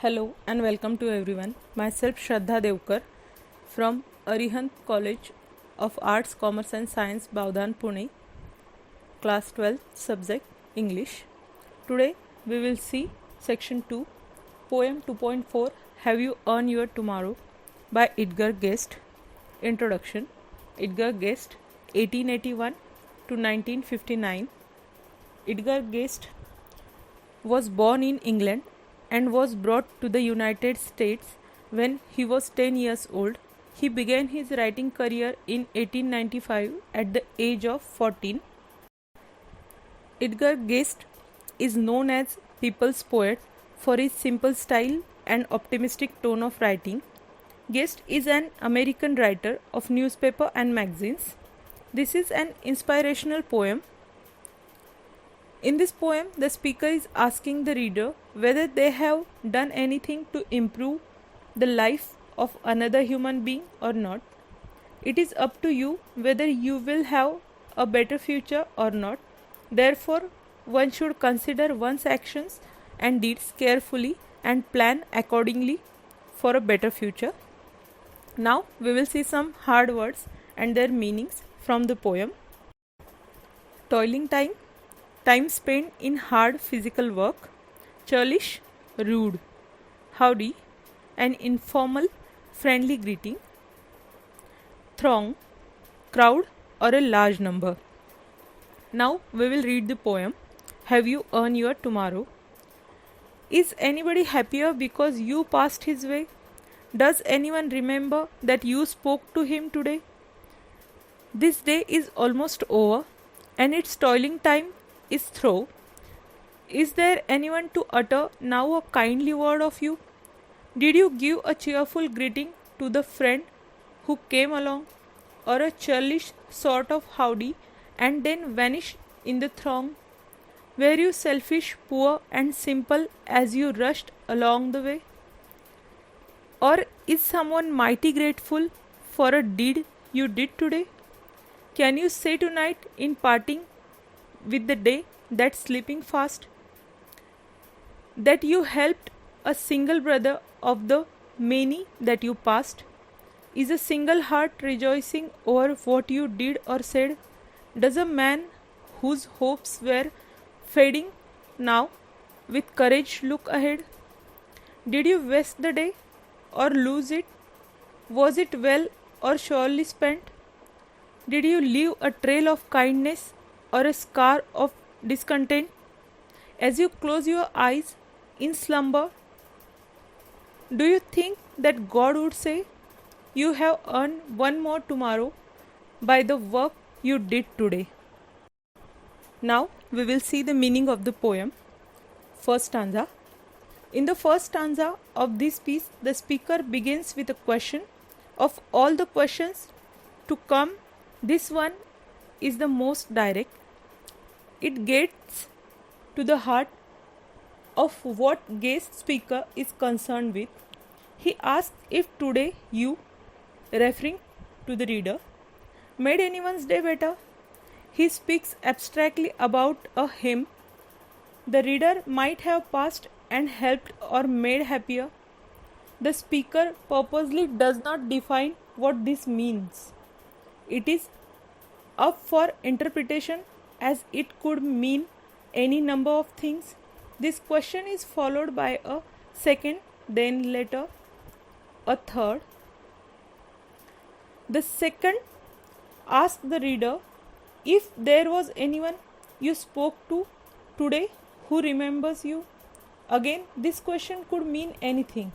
Hello and welcome to everyone. Myself Shraddha Devkar from Arihant College of Arts, Commerce and Science, Bavdan, Pune, Class 12, Subject English. Today we will see Section 2, Poem 2.4, Have You Earned Your Tomorrow by Edgar Guest. Introduction. Edgar Guest, 1881 to 1959. Edgar Guest was born in England and was brought to the United States when he was 10 years old. He began his writing career in 1895 at the age of 14. Edgar Guest is known as people's poet for his simple style and optimistic tone of writing. Guest is an American writer of newspaper and magazines. This is an inspirational poem. In this poem, the speaker is asking the reader whether they have done anything to improve the life of another human being or not. It is up to you whether you will have a better future or not. Therefore, one should consider one's actions and deeds carefully and plan accordingly for a better future. Now, we will see some hard words and their meanings from the poem. Toiling time. Time spent in hard physical work. Churlish, rude. Howdy, an informal, friendly greeting. Throng, crowd or a large number. Now we will read the poem. Have you earned your tomorrow? Is anybody happier because you passed his way? Does anyone remember that you spoke to him today? This day is almost over and its toiling time is through. Is there anyone to utter now a kindly word of you? Did you give a cheerful greeting to the friend who came along, or a churlish sort of howdy and then vanish in the throng? Were you selfish, poor and simple as you rushed along the way? Or is someone mighty grateful for a deed you did today? Can you say tonight in parting with the day that's slipping fast that you helped a single brother of the many that you passed? Is a single heart rejoicing over what you did or said? Does a man whose hopes were fading now with courage look ahead? Did you waste the day or lose it? Was it well or surely spent? Did you leave a trail of kindness or a scar of discontent? As you close your eyes in slumber, do you think that God would say, you have earned one more tomorrow by the work you did today? Now we will see the meaning of the poem. First stanza. In the first stanza of this piece, the speaker begins with a question. Of all the questions to come, this one is the most direct. It gets to the heart of what guest speaker is concerned with. He asks if today you, referring to the reader, made anyone's day better. He speaks abstractly about a him the reader might have passed and helped or made happier. The speaker purposely does not define what this means. It is up for interpretation, as it could mean any number of things. This question is followed by a second, then later a third. The second asks the reader if there was anyone you spoke to today who remembers you. Again, this question could mean anything.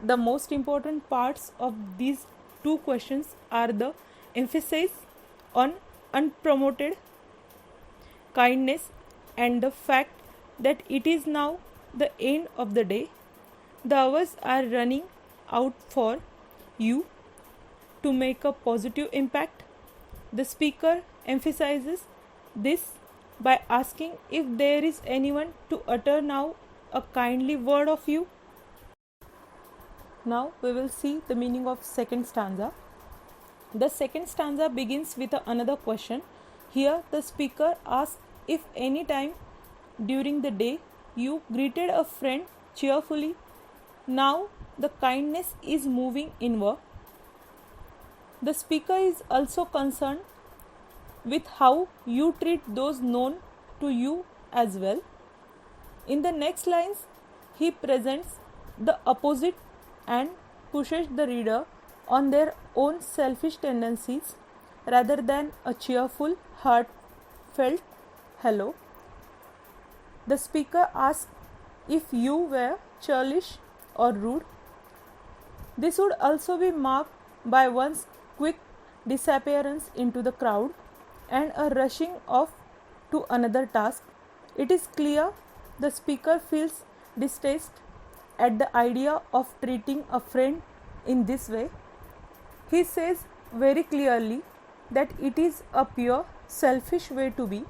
The most important parts of these two questions are the emphasis on unpromoted kindness and the fact that it is now the end of the day. The hours are running out for you to make a positive impact. The speaker emphasizes this by asking if there is anyone to utter now a kindly word of you. Now we will see the meaning of second stanza. The second stanza begins with another question. Here the speaker asks if any time during the day you greeted a friend cheerfully Now the kindness is moving inward. The speaker is also concerned with how you treat those known to you as well. In the next lines, he presents the opposite and pushes the reader on their own selfish tendencies rather than a cheerful, heartfelt hello. The speaker asks if you were churlish or rude. This would also be marked by one's quick disappearance into the crowd and a rushing off to another task. It is clear the speaker feels distaste at the idea of treating a friend in this way. He says very clearly that it is a pure selfish way to be,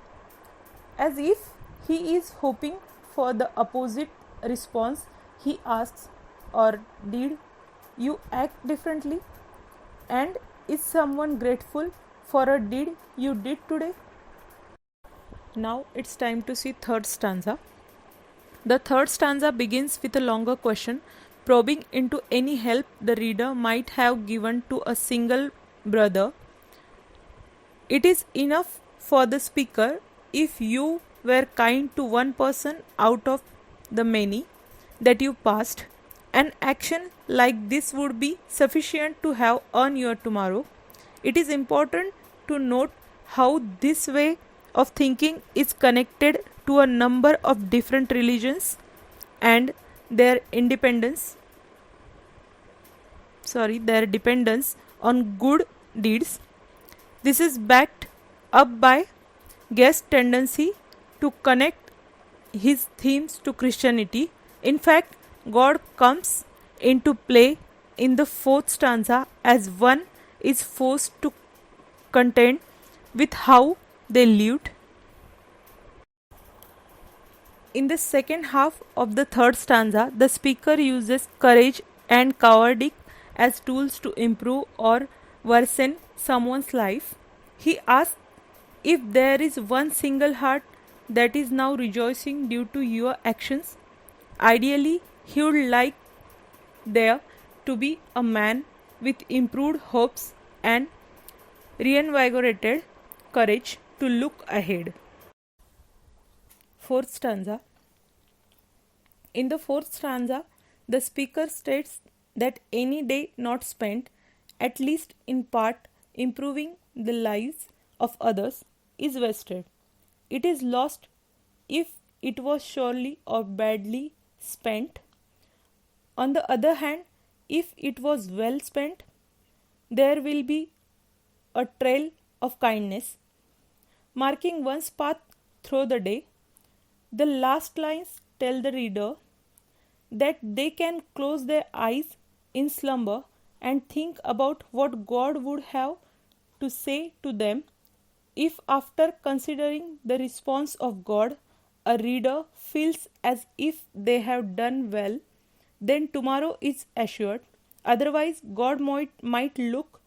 as if he is hoping for the opposite response. He asks, or did you act differently? And is someone grateful for a deed you did today? Now it's time to see third stanza. The third stanza begins with a longer question, probing into any help the reader might have given to a single brother. It is enough for the speaker if you were kind to one person out of the many that you passed. An action like this would be sufficient to have earned your tomorrow. It is important to note how this way of thinking is connected to a number of different religions and their dependence on good deeds. This is backed up by Guest's tendency to connect his themes to Christianity. In fact, God comes into play in the fourth stanza as one is forced to contend with how they lived. In the second half of the third stanza, the speaker uses courage and cowardice as tools to improve or worsen someone's life. He asks if there is one single heart that is now rejoicing due to your actions. Ideally, he would like there to be a man with improved hopes and reinvigorated courage to look ahead. Fourth stanza. In the fourth stanza, the speaker states that any day not spent, at least in part, improving the lives of others is wasted. It is lost if it was surely or badly spent. On the other hand, if it was well spent, there will be a trail of kindness marking one's path through the day. The last lines tell the reader that they can close their eyes in slumber and think about what God would have to say to them if, after considering the response of God, a reader feels as if they have done well, then tomorrow is assured. Otherwise, God might look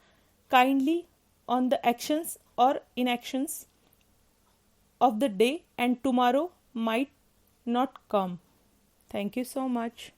kindly on the actions or inactions of the day and tomorrow might not come. Thank you so much.